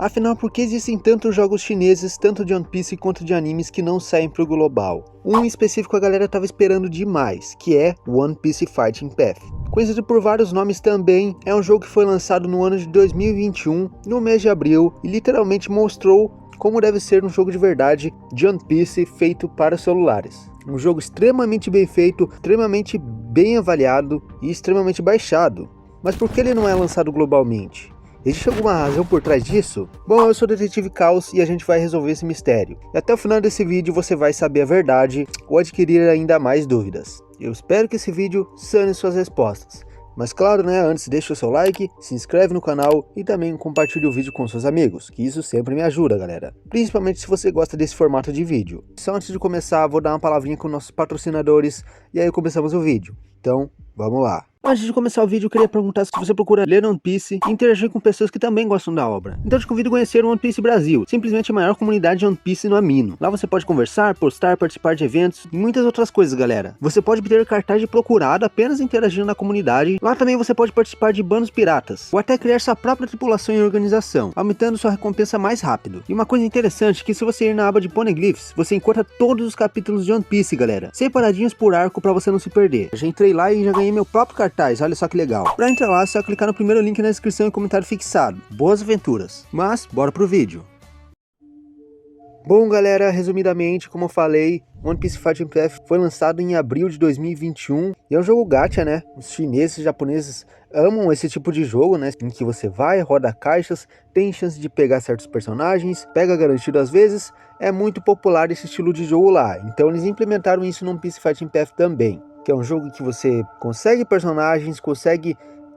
Afinal, por que existem tantos jogos chineses, tanto de One Piece quanto de animes que não saem pro global? Um em específico a galera tava esperando demais, que é One Piece Fighting Path. Conhecido por vários nomes também, é um jogo que foi lançado no ano de 2021, no mês de abril, e literalmente mostrou como deve ser um jogo de verdade de One Piece feito para celulares. Um jogo extremamente bem feito, extremamente bem avaliado e extremamente baixado. Mas por que ele não é lançado globalmente? Existe alguma razão por trás disso? Bom, eu sou o Detetive Caos e a gente vai resolver esse mistério. E até o final desse vídeo você vai saber a verdade ou adquirir ainda mais dúvidas. Eu espero que esse vídeo sane suas respostas. Mas claro, né, antes deixa o seu like, se inscreve no canal e também compartilhe o vídeo com seus amigos, que isso sempre me ajuda, galera. Principalmente se você gosta desse formato de vídeo. Só antes de começar, vou dar uma palavrinha com nossos patrocinadores e aí começamos o vídeo. Então, vamos lá. Antes de começar o vídeo, eu queria perguntar se você procura ler One Piece e interagir com pessoas que também gostam da obra. Então te convido a conhecer o One Piece Brasil, simplesmente a maior comunidade de One Piece no Amino. Lá você pode conversar, postar, participar de eventos e muitas outras coisas, galera. Você pode obter cartaz de procurado apenas interagindo na comunidade. Lá também você pode participar de bandos piratas, ou até criar sua própria tripulação e organização, aumentando sua recompensa mais rápido. E uma coisa interessante é que se você ir na aba de Poneglyphs, você encontra todos os capítulos de One Piece, galera, separadinhos por arco para você não se perder. Eu já entrei lá e já ganhei meu próprio cartaz. Olha só que legal. Para entrar lá, é só clicar no primeiro link na descrição e comentário fixado. Boas aventuras. Mas, bora pro vídeo. Bom, galera, resumidamente, como eu falei, One Piece Fighting Path foi lançado em abril de 2021 e é um jogo gacha, né? Os chineses e japoneses amam esse tipo de jogo, né? Em que você vai, roda caixas, tem chance de pegar certos personagens, pega garantido às vezes. É muito popular esse estilo de jogo lá, então eles implementaram isso no One Piece Fighting Path também. Que é um jogo que você consegue personagens, consegue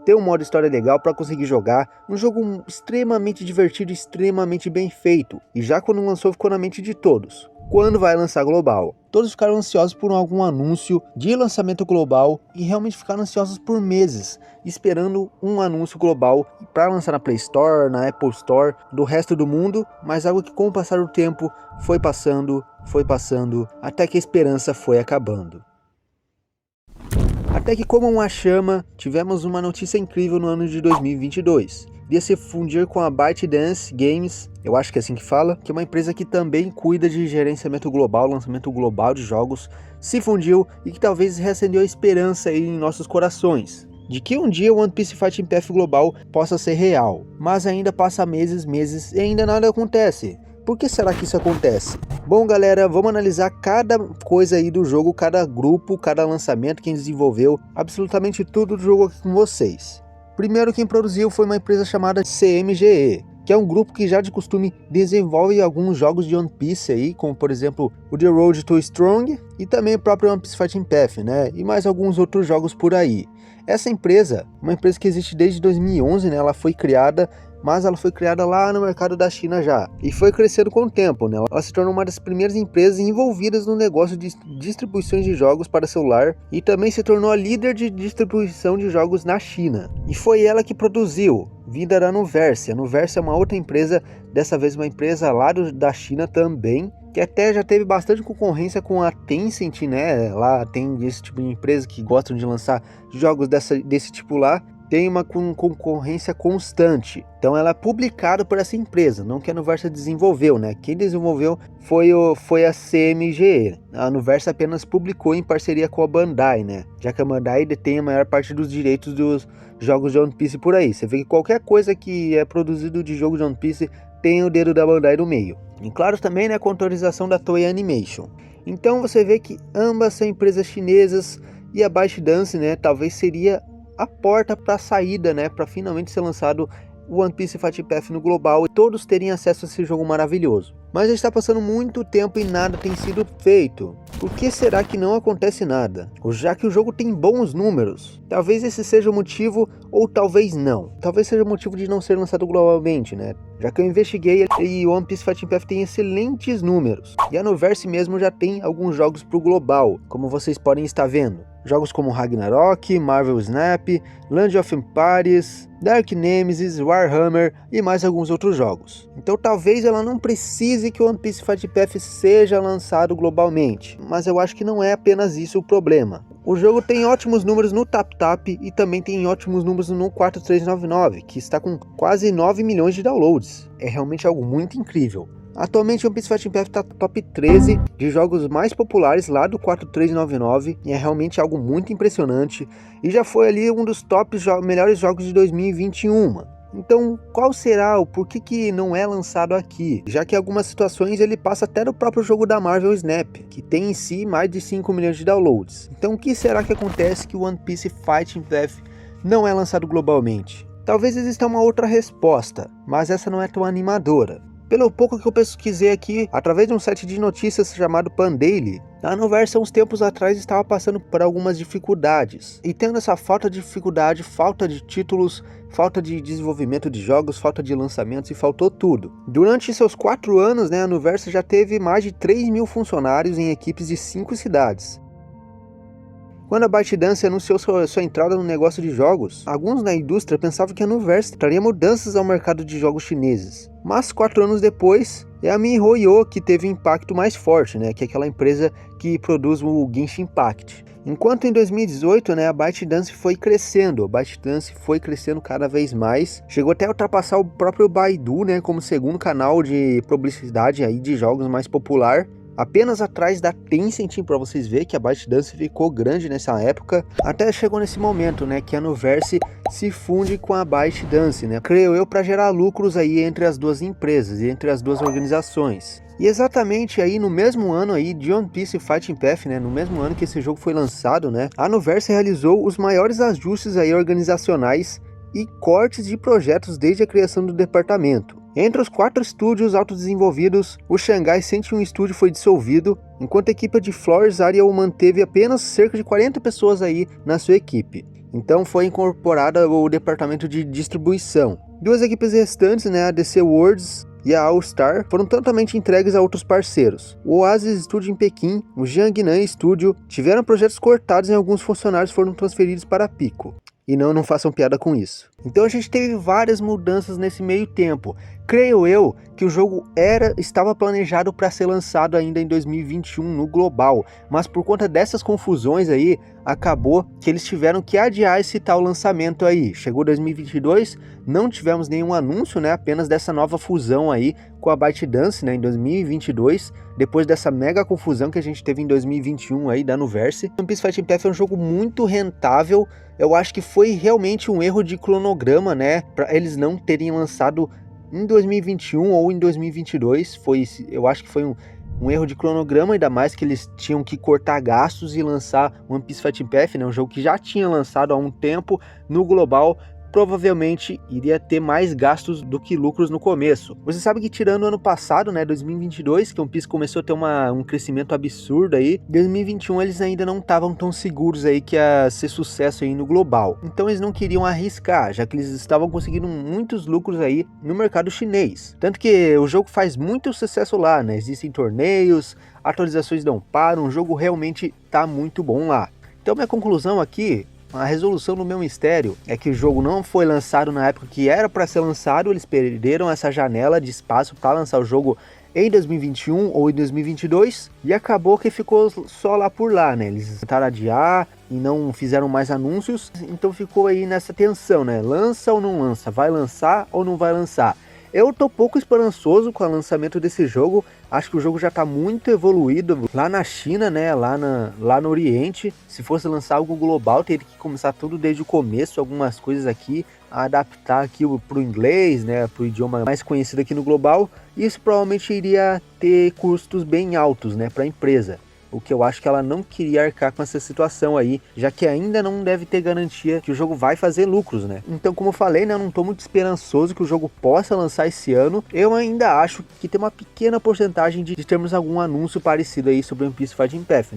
ter um modo história legal para conseguir jogar. Um jogo extremamente divertido, extremamente bem feito. E já quando lançou ficou na mente de todos. Quando vai lançar global? Todos ficaram ansiosos por algum anúncio de lançamento global e realmente ficaram ansiosos por meses, esperando um anúncio global para lançar na Play Store, na Apple Store, do resto do mundo, mas algo que com o passar do tempo foi passando, até que a esperança foi acabando. Até que, como uma chama, tivemos uma notícia incrível no ano de 2022. Iria se fundir com a ByteDance Games, eu acho que é assim que fala, que é uma empresa que também cuida de gerenciamento global, lançamento global de jogos, se fundiu e que talvez reacendeu a esperança aí em nossos corações, de que um dia o One Piece Fighting Path global possa ser real. Mas ainda passa meses e ainda nada acontece. Por que será que isso acontece? Bom, galera, vamos analisar cada coisa aí do jogo, cada grupo, cada lançamento, quem desenvolveu, absolutamente tudo do jogo aqui com vocês. Primeiro, quem produziu foi uma empresa chamada CMGE, que é um grupo que já de costume desenvolve alguns jogos de One Piece aí, como por exemplo o The Road to Strong e também o próprio One Piece Fighting Path, né? E mais alguns outros jogos por aí. Essa empresa, uma empresa que existe desde 2011, né? Ela foi criada, mas ela foi criada lá no mercado da China já, e foi crescendo com o tempo, né? Ela se tornou uma das primeiras empresas envolvidas no negócio de distribuições de jogos para celular, e também se tornou a líder de distribuição de jogos na China. E foi ela que produziu, vinda da Nuverse. A Nuverse é uma outra empresa, dessa vez uma empresa lá da China também, que até já teve bastante concorrência com a Tencent, né? Lá tem esse tipo de empresa que gostam de lançar jogos desse tipo lá. Tem uma concorrência constante. Então ela é publicada por essa empresa, não que a Nuverse desenvolveu, né? Quem desenvolveu foi a CMGE. A Nuverse apenas publicou em parceria com a Bandai, né? Já que a Bandai detém a maior parte dos direitos dos jogos de One Piece por aí. Você vê que qualquer coisa que é produzido de jogo de One Piece tem o dedo da Bandai no meio. E claro também, né, com a autorização da Toei Animation. Então você vê que ambas são empresas chinesas e a ByteDance, né, talvez seria a porta para a saída, né, para finalmente ser lançado o One Piece Fighting Path no global e todos terem acesso a esse jogo maravilhoso. Mas já está passando muito tempo e nada tem sido feito. Por que será que não acontece nada? Ou já que o jogo tem bons números? Talvez esse seja o motivo, ou talvez não. Talvez seja o motivo de não ser lançado globalmente, né? Já que eu investiguei e One Piece Fighting Path tem excelentes números. E a Nuverse mesmo já tem alguns jogos para o global, como vocês podem estar vendo. jogos como Ragnarok, Marvel Snap, Land of Empires, Dark Nemesis, Warhammer e mais alguns outros jogos. Então talvez ela não precise que o One Piece Fighting Path seja lançado globalmente, mas eu acho que não é apenas isso o problema. O jogo tem ótimos números no TapTap e também tem ótimos números no 4399, que está com quase 9 milhões de downloads. É realmente algo muito incrível. Atualmente o One Piece Fighting Path está top 13 de jogos mais populares lá do 4399 e é realmente algo muito impressionante e já foi ali um dos melhores jogos de 2021. Então qual será o porquê que não é lançado aqui? Já que em algumas situações ele passa até do próprio jogo da Marvel Snap, que tem em si mais de 5 milhões de downloads. Então o que será que acontece que o One Piece Fighting Path não é lançado globalmente? Talvez exista uma outra resposta, mas essa não é tão animadora. Pelo pouco que eu pesquisei aqui, através de um site de notícias chamado Pandaily, a Noverse há uns tempos atrás estava passando por algumas dificuldades. E tendo essa falta de dificuldade, falta de títulos, falta de desenvolvimento de jogos, falta de lançamentos e faltou tudo. Durante seus 4 anos, a Noverse já teve mais de 3 mil funcionários em equipes de 5 cidades. Quando a ByteDance anunciou sua entrada no negócio de jogos, alguns na indústria pensavam que a Noverse traria mudanças ao mercado de jogos chineses. Mas 4 anos depois, é a miHoYo que teve um impacto mais forte, que é aquela empresa que produz o Genshin Impact. Enquanto em 2018, a ByteDance foi crescendo, cada vez mais, chegou até a ultrapassar o próprio Baidu, como segundo canal de publicidade aí de jogos mais popular. Apenas atrás da Tencent, para vocês verem que a ByteDance ficou grande nessa época, até chegou nesse momento, que a Noverse se funde com a ByteDance, creio eu, para gerar lucros aí entre as duas empresas e entre as duas organizações. E exatamente aí no mesmo ano aí de One Piece Fighting Path, no mesmo ano que esse jogo foi lançado, a Noverse realizou os maiores ajustes aí organizacionais e cortes de projetos desde a criação do departamento. Entre os 4 estúdios autodesenvolvidos, o Shanghai 101 Studio foi dissolvido, enquanto a equipe de Flores Ariel manteve apenas cerca de 40 pessoas aí na sua equipe. Então foi incorporada o departamento de distribuição. 2 equipes restantes, a DC Worlds e a All Star, foram totalmente entregues a outros parceiros. O Oasis Studio em Pequim, o Jiangnan Studio, tiveram projetos cortados e alguns funcionários foram transferidos para Pico. E não façam piada com isso. Então a gente teve várias mudanças nesse meio tempo. Creio eu que o jogo estava planejado para ser lançado ainda em 2021 no global, mas por conta dessas confusões aí, acabou que eles tiveram que adiar esse tal lançamento aí. Chegou 2022, não tivemos nenhum anúncio, apenas dessa nova fusão aí com a ByteDance, em 2022, depois dessa mega confusão que a gente teve em 2021 aí da Noverse. One Piece Fighting Path é um jogo muito rentável. Eu acho que foi realmente um erro de cronograma, para eles não terem lançado em 2021 ou em 2022, eu acho que foi um erro de cronograma, ainda mais que eles tinham que cortar gastos e lançar One Piece Fighting Path, um jogo que já tinha lançado há um tempo no global, provavelmente iria ter mais gastos do que lucros no começo. Você sabe que tirando o ano passado, 2022, que o One Piece começou a ter um crescimento absurdo aí, 2021 eles ainda não estavam tão seguros aí que ia ser sucesso aí no global. Então eles não queriam arriscar, já que eles estavam conseguindo muitos lucros aí no mercado chinês. Tanto que o jogo faz muito sucesso lá, existem torneios, atualizações não param, o jogo realmente tá muito bom lá. Então minha conclusão aqui, a resolução do meu mistério é que o jogo não foi lançado na época que era para ser lançado, eles perderam essa janela de espaço para lançar o jogo em 2021 ou em 2022 e acabou que ficou só lá por lá, eles tentaram adiar e não fizeram mais anúncios, então ficou aí nessa tensão, lança ou não lança, vai lançar ou não vai lançar. Eu tô pouco esperançoso com o lançamento desse jogo, acho que o jogo já tá muito evoluído lá na China, lá no Oriente. Se fosse lançar algo global, teria que começar tudo desde o começo, algumas coisas aqui, adaptar aqui pro inglês, pro idioma mais conhecido aqui no global. E isso provavelmente iria ter custos bem altos, para a empresa. O que eu acho que ela não queria arcar com essa situação aí, já que ainda não deve ter garantia que o jogo vai fazer lucros, Então, como eu falei, eu não tô muito esperançoso que o jogo possa lançar esse ano. Eu ainda acho que tem uma pequena porcentagem de termos algum anúncio parecido aí sobre One Piece Fighting Path,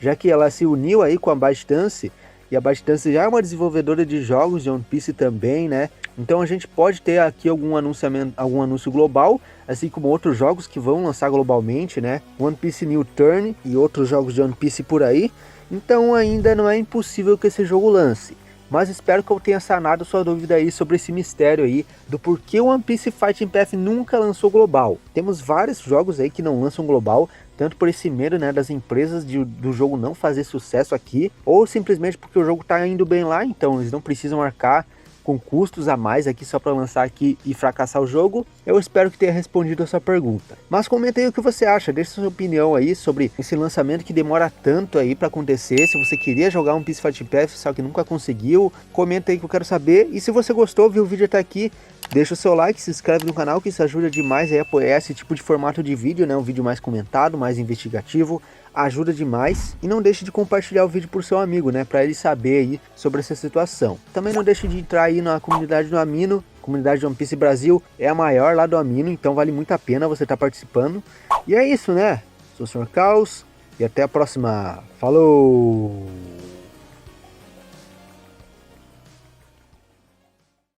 Já que ela se uniu aí com a ByteDance, e a ByteDance já é uma desenvolvedora de jogos de One Piece também, Então a gente pode ter aqui algum anúncio global, assim como outros jogos que vão lançar globalmente, One Piece New Turn e outros jogos de One Piece por aí. Então ainda não é impossível que esse jogo lance, mas espero que eu tenha sanado sua dúvida aí sobre esse mistério aí do porquê o One Piece Fighting Path nunca lançou global. Temos vários jogos aí que não lançam global, tanto por esse medo, né, das empresas do jogo não fazer sucesso aqui, ou simplesmente porque o jogo tá indo bem lá, então eles não precisam arcar com custos a mais aqui só para lançar aqui e fracassar o jogo. Eu espero que tenha respondido a sua pergunta. Mas comenta aí o que você acha, deixa sua opinião aí sobre esse lançamento que demora tanto aí para acontecer. Se você queria jogar um Piece Fighting Path, só que nunca conseguiu, comenta aí que eu quero saber. E se você gostou, viu o vídeo até aqui, deixa o seu like, se inscreve no canal, que isso ajuda demais aí a apoiar esse tipo de formato de vídeo, né? Um vídeo mais comentado, mais investigativo, ajuda demais. E não deixe de compartilhar o vídeo por seu amigo, né? Para ele saber aí sobre essa situação. Também não deixe de entrar aí na comunidade do Amino, comunidade de One Piece Brasil, é a maior lá do Amino, então vale muito a pena você estar participando. E é isso, né? Sou o Sr. Caos e até a próxima. Falou!